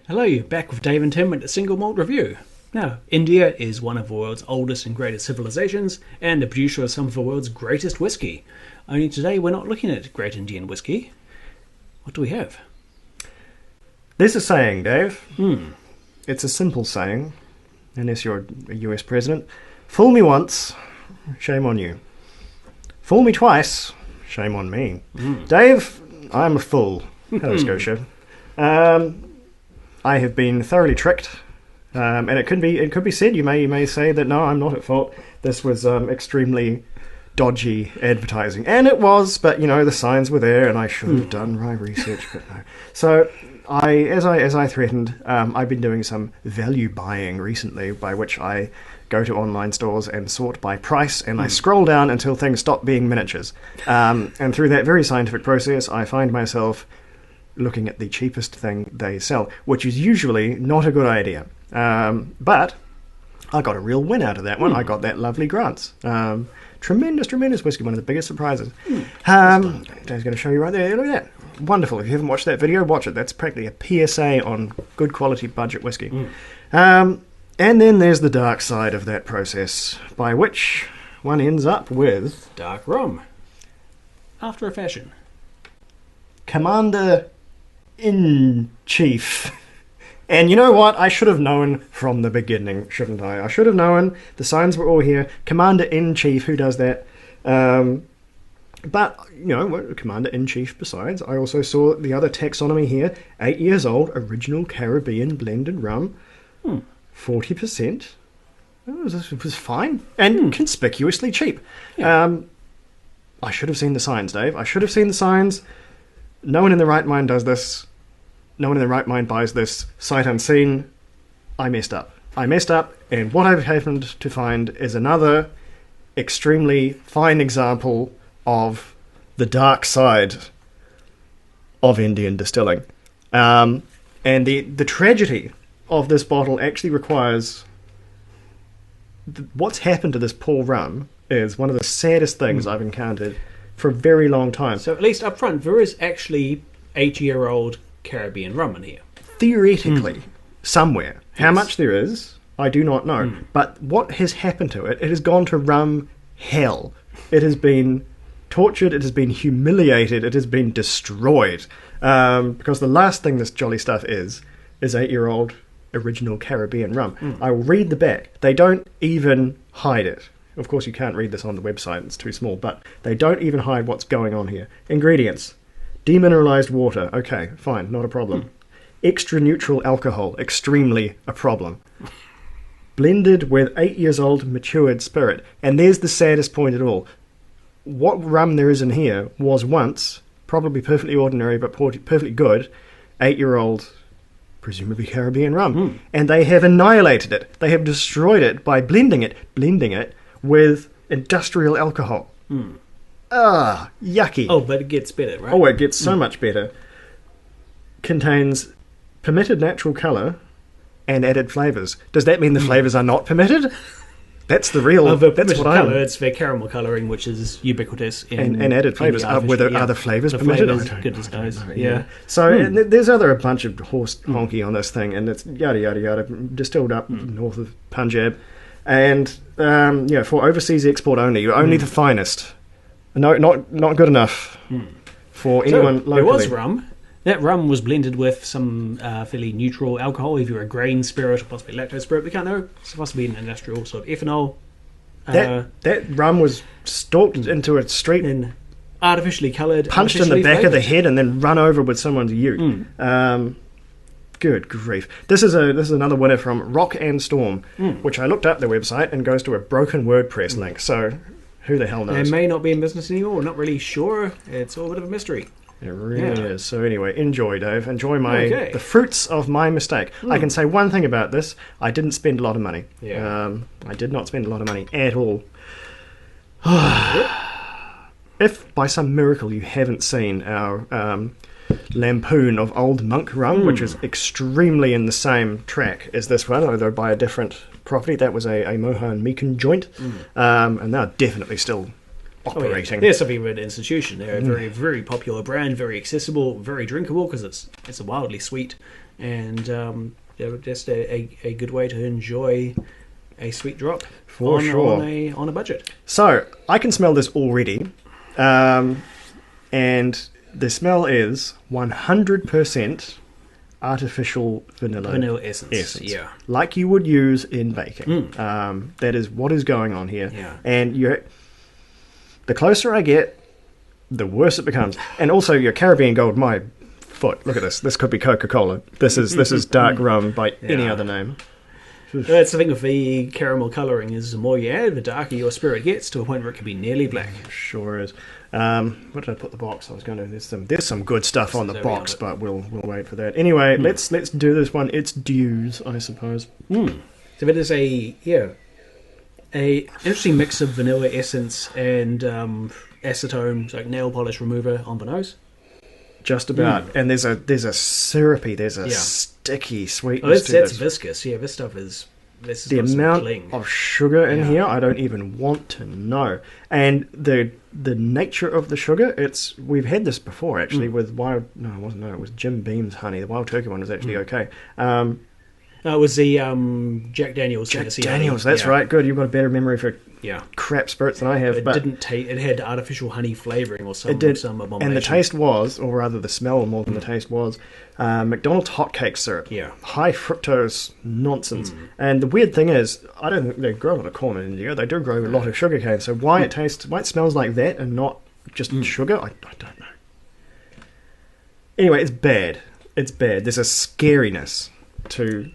Hello, you're back with Dave and Tim at a Single Malt Review. Now, India is one of the world's oldest and greatest civilizations, and the producer of some of the world's greatest whiskey. Only today we're not looking at great Indian whiskey. What do we have? There's a saying, Dave. It's a simple saying, unless you're a US president. Fool me once, shame on you. Fool me twice, shame on me. Dave, I'm a fool. Hello, Scotia. I have been thoroughly tricked, and it could be said. You may say that no, I'm not at fault. This was extremely dodgy advertising, and it was. But you know, the signs were there, and I should have done my research, but no. So as I threatened, I've been doing some value buying recently, by which I go to online stores and sort by price, and I scroll down until things stop being miniatures. And through that very scientific process, I find myself looking at the cheapest thing they sell, which is usually not a good idea. But I got a real win out of that one. I got that lovely Grant's. Tremendous whiskey, one of the biggest surprises. Dave's going to show you right there. Look at that. Wonderful. If you haven't watched that video, watch it. That's practically a PSA on good quality budget whiskey. And then there's the dark side of that process, by which one ends up with Dark rum. After a fashion. Commander-in-Chief. And you know what? I should have known from the beginning, shouldn't I? I should have known. The signs were all here. Commander-in-Chief, who does that? But, you know, Commander-in-Chief besides. I also saw the other taxonomy here. 8 years old, original Caribbean blended rum. 40%. It was fine. And conspicuously cheap. Yeah. I should have seen the signs, Dave. I should have seen the signs. No one in the right mind does this. No one in the right mind buys this. Sight unseen. I messed up. And what I've happened to find is another extremely fine example of the dark side of Indian distilling. And the tragedy of this bottle actually requires... What's happened to this poor rum is one of the saddest things I've encountered for a very long time. So at least up front, there is actually 8-year-old Caribbean rum in here. Theoretically, somewhere. How much there is, I do not know. But what has happened to it? It has gone to rum hell. It has been tortured, it has been humiliated, it has been destroyed. Because the last thing this jolly stuff is 8-year-old original Caribbean rum. I will read the back. They don't even hide it. Of course, you can't read this on the website, it's too small, but they don't even hide what's going on here. Ingredients. Demineralized water. Okay, fine, not a problem. Extra neutral alcohol. Extremely a problem. Blended with 8 years old matured spirit. And there's the saddest point of all. What rum there is in here was once, probably perfectly ordinary but perfectly good, 8-year-old, presumably Caribbean rum. And they have annihilated it. They have destroyed it by blending it with industrial alcohol. Yucky. Oh, but it gets better, right? Oh, it gets so much better. Contains permitted natural colour and added flavours. Does that mean the flavours are not permitted? That's the real... that's what colour, it's their caramel colouring, which is ubiquitous in... And added flavours. Are the flavours permitted? Goodness knows. So there's a bunch of horse honky on this thing, and it's yada, yada, yada, distilled up north of Punjab. And, for overseas export only, only the finest. No, not good enough for anyone locally. There was rum. That rum was blended with some fairly neutral alcohol, either a grain spirit or possibly lactose spirit. We can't know. It's supposed to be an industrial sort of ethanol. That rum was stalked into a street and artificially coloured, punched in the back of the head, and then run over with someone's ute. Good grief! This is another winner from Rock and Storm, which I looked up their website and goes to a broken WordPress link. So who the hell knows? They may not be in business anymore. We're not really sure. It's all a bit of a mystery. It really is. So anyway, enjoy, Dave. Enjoy the fruits of my mistake. I can say one thing about this. I didn't spend a lot of money. I did not spend a lot of money at all. If by some miracle you haven't seen our lampoon of Old Monk rum, which is extremely in the same track as this one, although by a different property, that was a Mohan Meekin joint, and they're definitely still operating. They're something of an institution. They're a very, very popular brand, very accessible, very drinkable because it's a wildly sweet and they're just a good way to enjoy a sweet drop For sure. on a budget. So, I can smell this already, and the smell is 100% artificial vanilla essence. Yeah. like you would use in baking. That is what is going on here. Yeah. And the closer I get, the worse it becomes. And also, your Caribbean Gold, my foot. Look at this. This could be Coca-Cola. This is dark rum by any other name. That's the thing with the caramel colouring is the more you add, the darker your spirit gets to a point where it can be nearly black. Sure is. Where did I put the box? I was going to. There's some good stuff on the box, but we'll wait for that. Anyway, let's do this one. It's Dews, I suppose. So it is a interesting mix of vanilla essence and acetone, like nail polish remover on the nose. Just about. And there's a syrupy, there's a sticky sweetness to that's this. viscous. Yeah, this stuff is. The amount of sugar in here, I don't even want to know. And the nature of the sugar, we've had this before actually with it was Jim Beam's honey. The wild turkey one was actually okay. It was the Jack Daniels. Jack Daniels, that's right. Good, you've got a better memory for crap spirits than I have. It but didn't taste. It had artificial honey flavouring or something. It did, some abomination. and the taste was, or rather the smell more than the taste was, McDonald's hotcake syrup. Yeah. High fructose nonsense. And the weird thing is, I don't think they grow a lot of corn in India. They do grow a lot of sugarcane. So why it smells like that and not just sugar, I don't know. Anyway, it's bad. It's bad. There's a scariness to...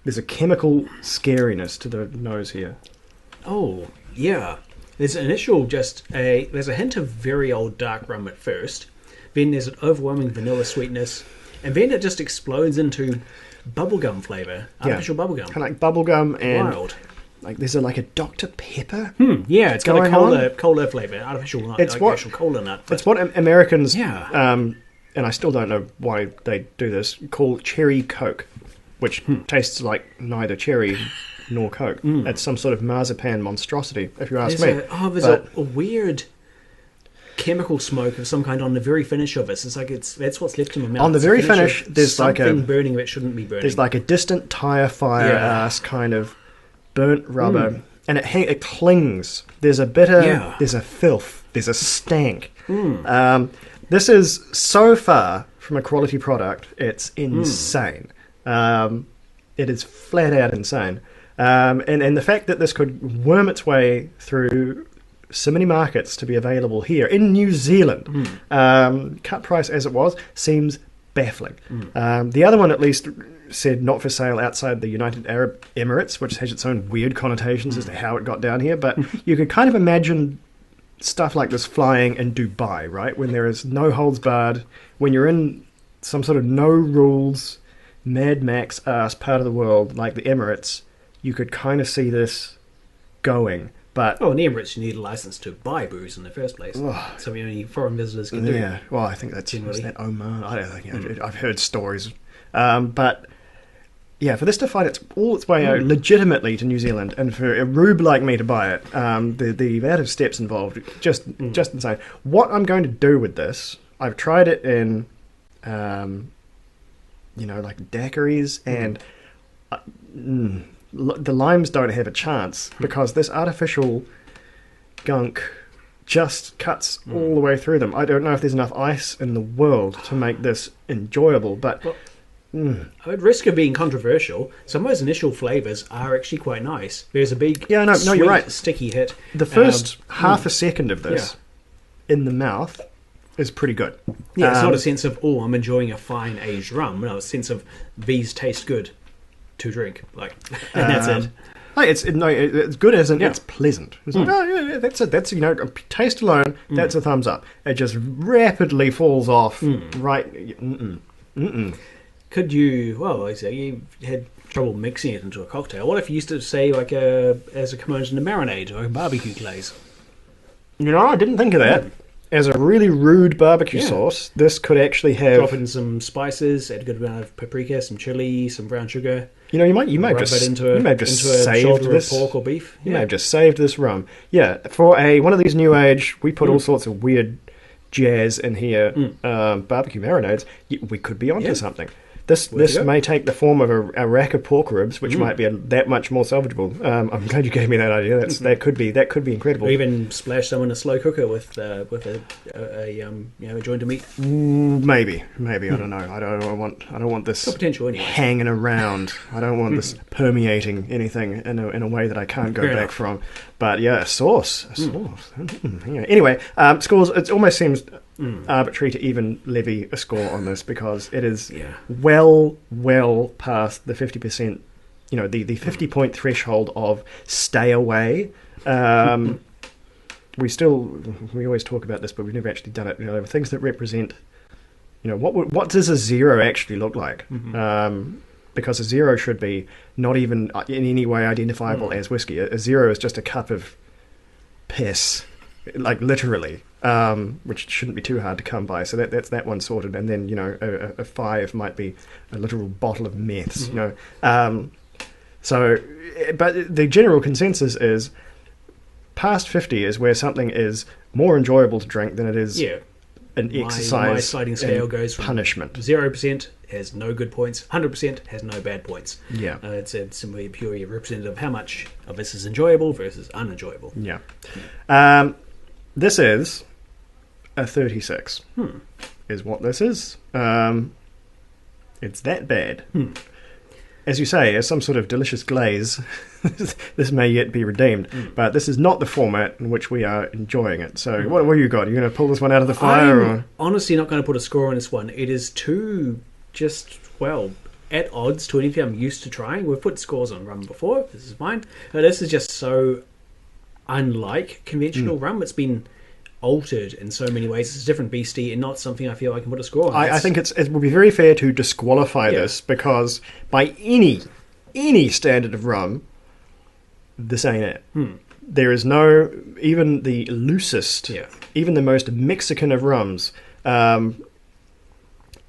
There's a chemical scariness to the nose here. Oh, yeah. There's an initial there's a hint of very old dark rum at first. Then there's an overwhelming vanilla sweetness. And then it just explodes into bubblegum flavour. Artificial bubblegum. Kind of like bubblegum and... Wild. Like there's like a Dr. Pepper. Yeah, it's got going a cola flavour. Artificial nut. It's what, actual cola nut. It's what Americans... Yeah. And I still don't know why they do this, call cherry Coke. Which tastes like neither cherry nor Coke. It's some sort of marzipan monstrosity, if you ask me. There's a weird chemical smoke of some kind on the very finish of it. It's like that's what's left in my mouth. On the very finish, there's like something burning that shouldn't be burning. There's like a distant tire fire ass kind of burnt rubber, and it clings. There's a bitter, there's a filth, there's a stank. This is so far from a quality product, it's insane. It is flat out insane. And the fact that this could worm its way through so many markets to be available here in New Zealand, cut price as it was, seems baffling. The other one at least said not for sale outside the United Arab Emirates, which has its own weird connotations as to how it got down here, but you could kind of imagine stuff like this flying in Dubai, right? When there is no holds barred, when you're in some sort of no rules Mad Max ass part of the world like the Emirates, you could kind of see this going. But in the Emirates you need a license to buy booze in the first place. Something only foreign visitors can do. Yeah, well, I think that's that Oman. I don't think I've heard stories, but yeah, for this to find all its way out legitimately to New Zealand, and for a rube like me to buy it, the amount of steps involved, just insane. What I'm going to do with this, I've tried it in. Like daiquiris, and the limes don't have a chance because this artificial gunk just cuts all the way through them. I don't know if there's enough ice in the world to make this enjoyable, but... At risk of being controversial, some of those initial flavours are actually quite nice. There's a big, sweet, you're right. sticky hit. The first half a second of this in the mouth is pretty good. Yeah, it's not a sense of, I'm enjoying a fine aged rum. No, it's a sense of, these taste good to drink. Like, and that's it. It's good as in it's pleasant. It's like, that's a taste alone, that's a thumbs up. It just rapidly falls off right. Could you, I say you had trouble mixing it into a cocktail. What if you used to say, like, as a component in a marinade or a barbecue glaze? I didn't think of that. As a really rude barbecue sauce, this could actually have... Drop in some spices, add a good amount of paprika, some chili, some brown sugar. You may have just saved this pork or beef. You may have just saved this rum. Yeah, for one of these new age, we put all sorts of weird jazz in here, barbecue marinades. We could be onto something. This go. may take the form of a rack of pork ribs, which might be that much more salvageable. I'm glad you gave me that idea. That could be incredible. Or even splash some in a slow cooker with a joint of meat. Maybe I don't know. I don't want this Got potential anyway. hanging around. I don't want this permeating anything in a way that I can't go Fair back enough. from. But yeah, a sauce. Yeah. Anyway, scores. It almost seems arbitrary to even levy a score on this because it is well past the 50%. The 50-point threshold of stay away. We always talk about this, but we've never actually done it. Things that represent, what does a 0 actually look like? Because a 0 should be not even in any way identifiable as whiskey. A 0 is just a cup of piss, like literally, which shouldn't be too hard to come by. So that's that one sorted. And then a 5 might be a literal bottle of meths. So, but the general consensus is past 50 is where something is more enjoyable to drink than it is an exercise. My sliding scale goes from punishment. 0% has no good points, 100% has no bad points. Yeah. It's simply purely representative of how much of this is enjoyable versus unenjoyable. Yeah. This is a 36. Is what this is. It's that bad. As you say, as some sort of delicious glaze, this may yet be redeemed. But this is not the format in which we are enjoying it. So what have you got? Are you going to pull this one out of the fire? I'm honestly not going to put a score on this one. It is too at odds to anything I'm used to trying. We've put scores on rum before. This is fine. But this is just so unlike conventional rum. It's been altered in so many ways. It's a different beastie and not something I feel I can put a score on. I think it would be very fair to disqualify this because by any standard of rum, this ain't it. There is no, even the loosest, even the most Mexican of rums,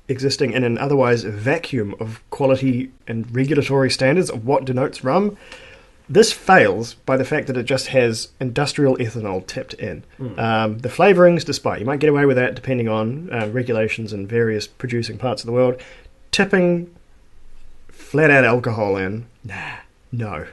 existing in an otherwise vacuum of quality and regulatory standards of what denotes rum. This fails by the fact that it just has industrial ethanol tipped in. The flavourings, despite you might get away with that depending on regulations in various producing parts of the world, tipping flat out alcohol in, no.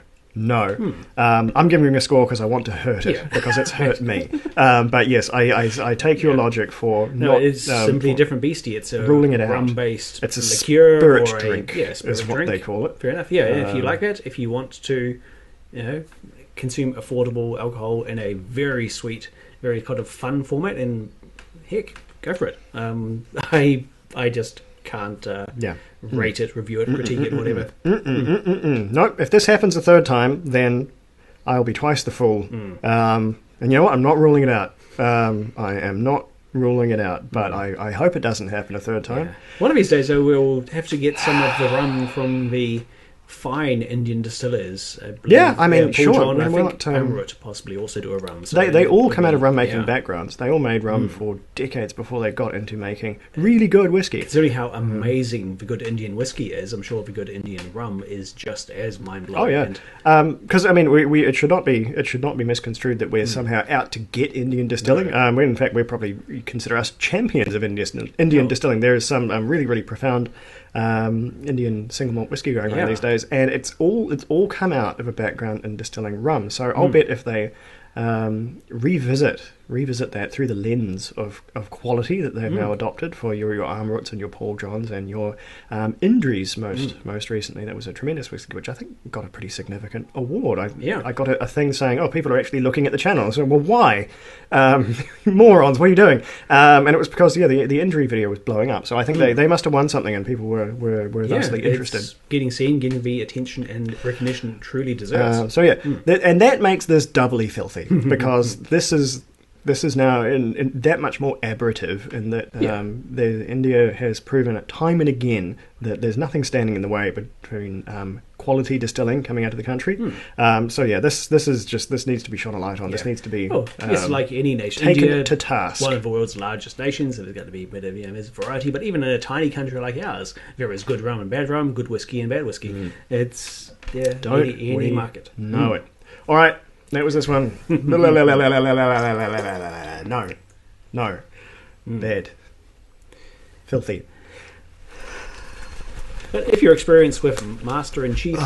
I'm giving a score because I want to hurt it because it's hurt me. But yes, I take your logic for not. It's simply a different beastie. It's a ruling it out. rum-based It's a liqueur spirit or drink. spirit is what drink. they call it. Fair enough. Yeah, if you like that, if you want to, consume affordable alcohol in a very sweet, very kind of fun format, and heck, go for it. I just can't rate it, review it, critique it, whatever. Nope. If this happens a third time, then I'll be twice the fool. And you know what? I'm not ruling it out. I am not ruling it out, but I hope it doesn't happen a third time. Yeah. One of these days, though, we'll have to get some of the rum from the fine Indian distillers. Paul Sure. John, I think not, Amrut possibly also do a rum. So they all come out of rum making backgrounds. They all made rum for decades before they got into making really good whiskey. Considering how amazing the good Indian whiskey is, I'm sure the good Indian rum is just as mind blowing. Oh yeah, because we it should not be misconstrued that we're somehow out to get Indian distilling. No. In fact, we probably consider us champions of Indian distilling. There is some really, really profound Indian single malt whiskey going on these days, and it's all come out of a background in distilling rum. So I'll bet if they revisit that through the lens of quality that they've now adopted for your Amruts and your Paul Johns and your Indries most recently. That was a tremendous whiskey, which I think got a pretty significant award. I got a thing saying, people are actually looking at the channel. So, well, why? Morons, what are you doing? And it was because, the Indrie video was blowing up. So I think they must have won something and people were thusly interested. It's getting seen, getting the attention and recognition it truly deserves. And that makes this doubly filthy because this is now in that much more aberrative in that India has proven it time and again that there's nothing standing in the way between quality distilling coming out of the country. This needs to be shone a light on. This needs to be like any nation, taken India, to task. One of the world's largest nations, so there's got to be a bit of there's variety. But even in a tiny country like ours, there is good rum and bad rum, good whiskey and bad whiskey. It's any market. Know it. All right. That was this one. No. Bad. Filthy. But if your experience with Master-in-Chief,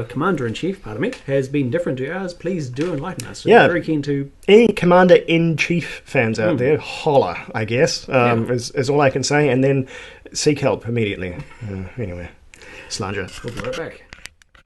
Commander-in-Chief, pardon me, has been different to ours, please do enlighten us. Yeah. We're very keen to... Any Commander-in-Chief fans out there, holler, I guess, is all I can say, and then seek help immediately. Anyway, slanger. We'll be right back.